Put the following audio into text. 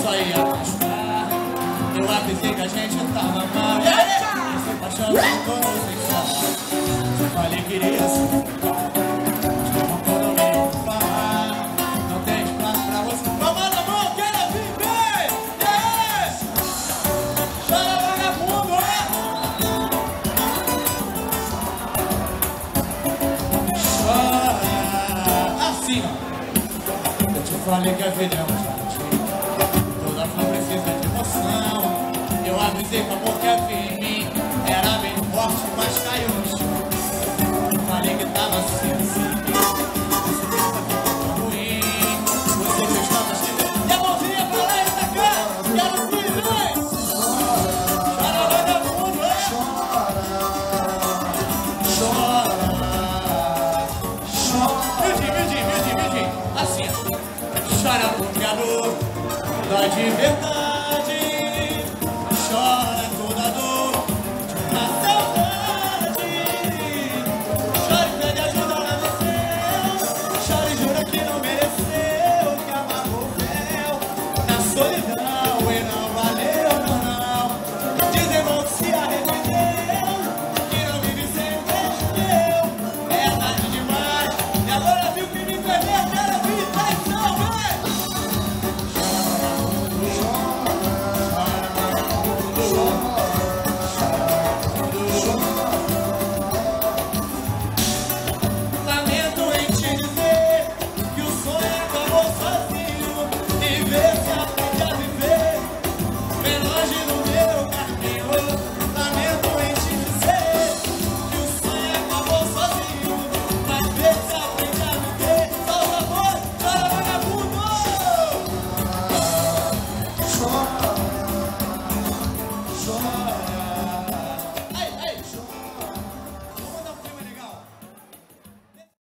só ia machucar. Eu avisei que a gente tava mal. Essa paixão ficou no sexual. Eu falei que iria se ficar. Não quando me falar. Não tem espaço pra você. Vamos na mão, quero viver. Chora vagabundo, chora. Assim, ó. Eu te falei que a vida é um jardim. Toda flor precisa de emoção. Eu avisei que o amor que havia em mim era bem forte, mas caiu no chão. Falei que tava assim, assim. Você tá ruim. Você que estava chegando. E a mãozinha pra lá e pra cá. Quero viver. Chora, vagabundo, chora. Miudinho. Assim, ó. Chora porque a dor dói de verdade. Chora toda dor de uma saudade. Chora e pede ajuda lá no céu. Chora e jura que não mereceu, que amargou o véu na solidão e não valeu, não. Diz irmão que se arrependeu, que não vive sem o beijo meu. É tarde demais e agora viu que me perdeu. Quero vir traição, vem! Lamento em te dizer que o sonho acabou sozinho. E ver se aprende a viver bem longe do meu caminho. Lamento em te dizer que o sonho acabou sozinho. Mas ver se aprende a viver. Solta a voz, chora vagabundo. Chora.